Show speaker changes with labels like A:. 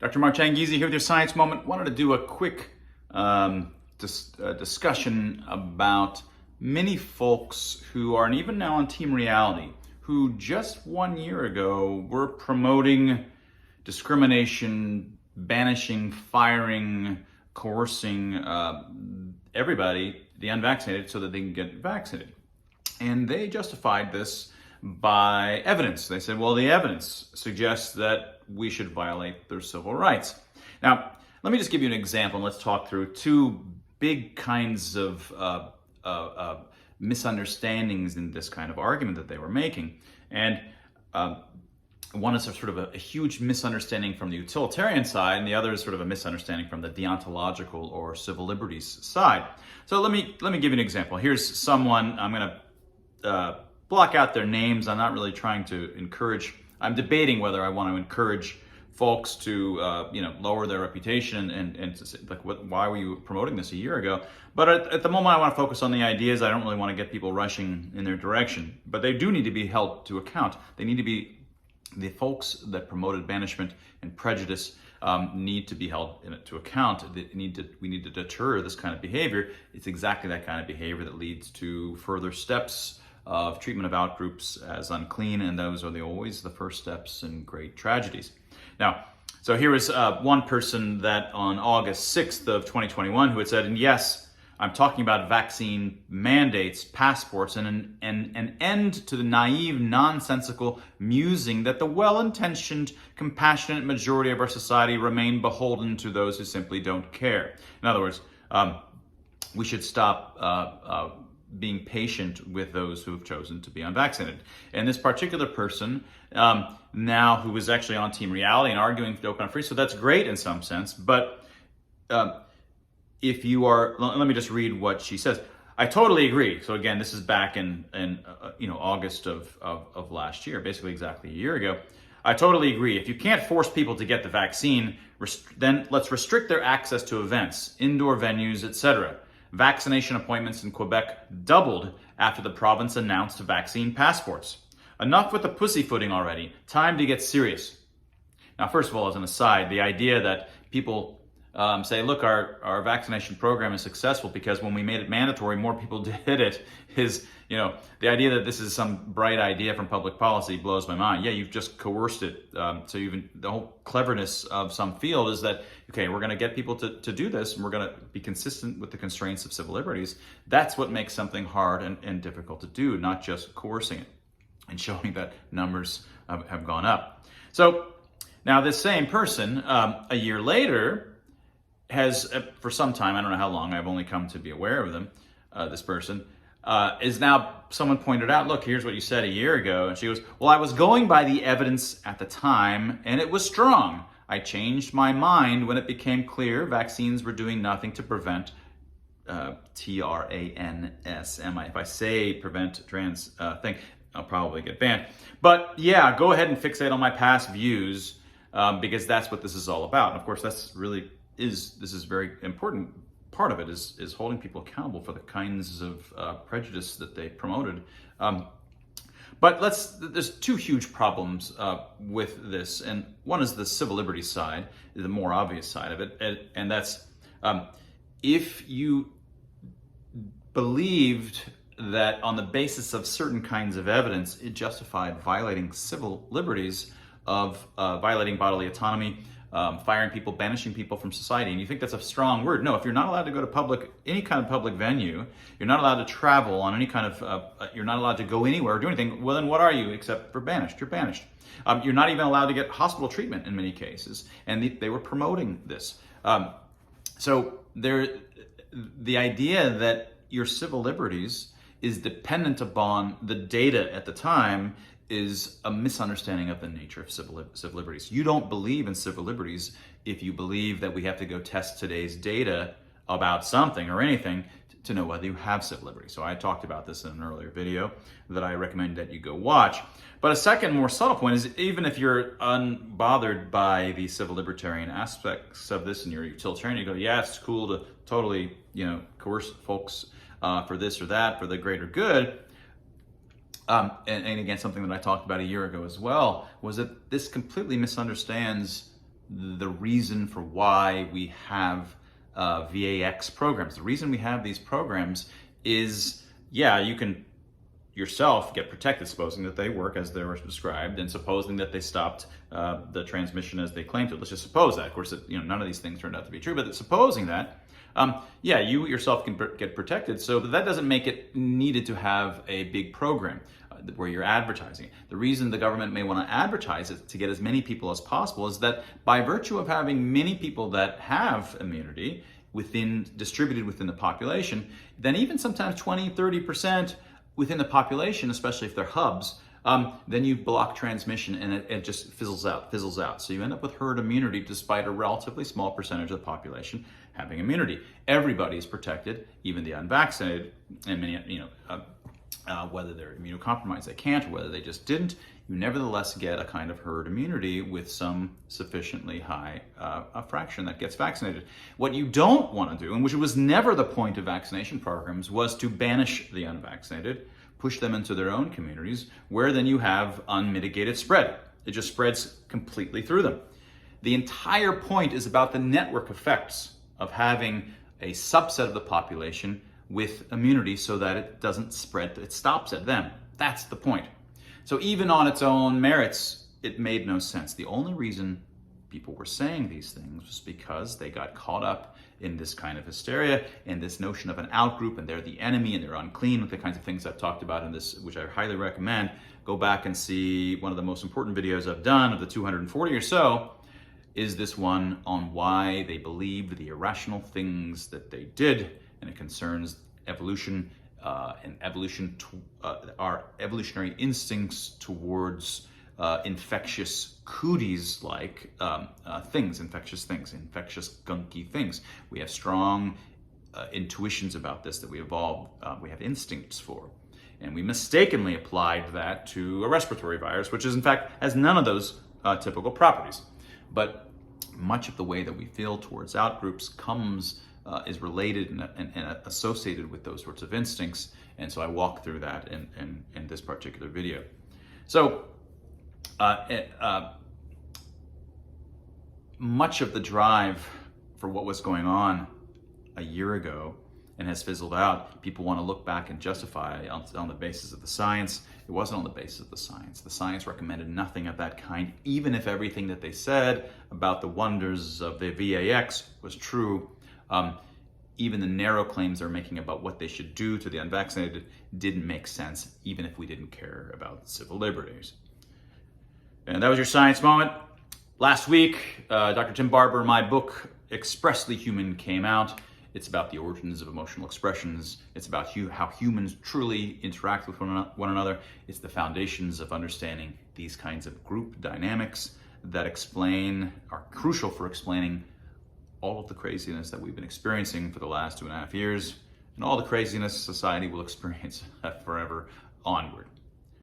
A: Dr. Mark Changizi here with your Science Moment. Wanted to do a quick discussion about many folks who are, and even now on Team Reality, who just 1 year ago were promoting discrimination, banishing, firing, coercing everybody, the unvaccinated, so that they can get vaccinated. And they justified this by evidence. They said, well, the evidence suggests that we should violate their civil rights. Now, let me just give you an example, and let's talk through two big kinds of misunderstandings in this kind of argument that they were making. And one is sort of a huge misunderstanding from the utilitarian side, and the other is sort of a misunderstanding from the deontological or civil liberties side. So let me give you an example. Here's someone. I'm going to block out their names. I'm not really trying to encourage. I'm debating whether I want to encourage folks to lower their reputation and to say, like, why were you promoting this a year ago? But at the moment, I want to focus on the ideas. I don't really want to get people rushing in their direction. But they do need to be held to account. They need to be, the folks that promoted banishment and prejudice need to be held to account. We need to deter this kind of behavior. It's exactly that kind of behavior that leads to further steps of treatment of outgroups as unclean, and those are always the first steps in great tragedies. Now, so here is one person that on August 6th of 2021 who had said, and yes, I'm talking about vaccine mandates, passports, and an end to the naive, nonsensical musing that the well-intentioned, compassionate majority of our society remain beholden to those who simply don't care. In other words, we should stop being patient with those who have chosen to be unvaccinated. And this particular person now, who is actually on Team Reality and arguing for open and free, so that's great in some sense, but if you are, let me just read what she says. I totally agree. So again, this is back in August of last year, basically exactly a year ago. I totally agree. If you can't force people to get the vaccine, then let's restrict their access to events, indoor venues, etc. Vaccination appointments in Quebec doubled after the province announced vaccine passports. Enough with the pussyfooting already. Time to get serious. Now, first of all, as an aside, the idea that people say, look, our vaccination program is successful because when we made it mandatory, more people did it, is, the idea that this is some bright idea from public policy blows my mind. Yeah, you've just coerced it. So the whole cleverness of some field is that, okay, we're going to get people to do this, and we're going to be consistent with the constraints of civil liberties. That's what makes something hard and difficult to do, not just coercing it and showing that numbers have gone up. So now this same person, a year later, has, for some time, I don't know how long, I've only come to be aware of them, this person, is now, someone pointed out, look, here's what you said a year ago. And she goes, well, I was going by the evidence at the time, and it was strong. I changed my mind when it became clear vaccines were doing nothing to prevent TRANSMI. If I say prevent trans thing, I'll probably get banned. But yeah, go ahead and fixate on my past views, because that's what this is all about. And of course, this is very important. Part of it is holding people accountable for the kinds of prejudice that they promoted. But there's two huge problems with this, and one is the civil liberties side, the more obvious side of it, and that's if you believed that on the basis of certain kinds of evidence, it justified violating civil liberties of violating bodily autonomy, firing people, banishing people from society, and you think that's a strong word. No, if you're not allowed to go to any kind of public venue, you're not allowed to travel on any kind of, you're not allowed to go anywhere or do anything, well then what are you except for banished? You're banished. You're not even allowed to get hospital treatment in many cases, and they were promoting this. So the idea that your civil liberties is dependent upon the data at the time is a misunderstanding of the nature of civil liberties. You don't believe in civil liberties if you believe that we have to go test today's data about something or anything to know whether you have civil liberties. So I talked about this in an earlier video that I recommend that you go watch. But a second, more subtle point is, even if you're unbothered by the civil libertarian aspects of this and you're utilitarian, you go, yeah, it's cool to totally, coerce folks for this or that, for the greater good. And again, something that I talked about a year ago as well, was that this completely misunderstands the reason for why we have VAX programs. The reason we have these programs is, yeah, you can yourself get protected, supposing that they work as they were described, and supposing that they stopped the transmission as they claimed to. Let's just suppose that. Of course, none of these things turned out to be true, but supposing that, yeah, you yourself can get protected. So that doesn't make it needed to have a big program where you're advertising. The reason the government may want to advertise it to get as many people as possible is that by virtue of having many people that have immunity distributed within the population, then even sometimes 20, 30% within the population, especially if they're hubs, then you block transmission and it just fizzles out. So you end up with herd immunity despite a relatively small percentage of the population having immunity. Everybody is protected, even the unvaccinated, and many, whether they're immunocompromised, they can't, or whether they just didn't, you nevertheless get a kind of herd immunity with some sufficiently high a fraction that gets vaccinated. What you don't want to do, and which was never the point of vaccination programs, was to banish the unvaccinated, push them into their own communities, where then you have unmitigated spread. It just spreads completely through them. The entire point is about the network effects of having a subset of the population with immunity so that it doesn't spread, it stops at them. That's the point. So even on its own merits, it made no sense. The only reason people were saying these things was because they got caught up in this kind of hysteria and this notion of an outgroup, and they're the enemy and they're unclean, with the kinds of things I've talked about in this, which I highly recommend. Go back and see one of the most important videos I've done of the 240 or so, is this one on why they believed the irrational things that they did, and it concerns evolution and our evolutionary instincts towards infectious cooties like infectious gunky things. We have strong intuitions about this that we have instincts for. And we mistakenly applied that to a respiratory virus, which is in fact has none of those typical properties. But much of the way that we feel towards outgroups is related and associated with those sorts of instincts. And so I walk through that in this particular video. So much of the drive for what was going on a year ago and has fizzled out, people want to look back and justify on the basis of the science. It wasn't on the basis of the science. The science recommended nothing of that kind, even if everything that they said about the wonders of the VAX was true. Even the narrow claims they're making about what they should do to the unvaccinated didn't make sense, even if we didn't care about civil liberties. And that was your science moment. Last week, Dr. Tim Barber, my book, Expressly Human, came out. It's about the origins of emotional expressions. It's about how humans truly interact with one another. It's the foundations of understanding these kinds of group dynamics that are crucial for explaining all of the craziness that we've been experiencing for the last 2.5 years, and all the craziness society will experience forever onward.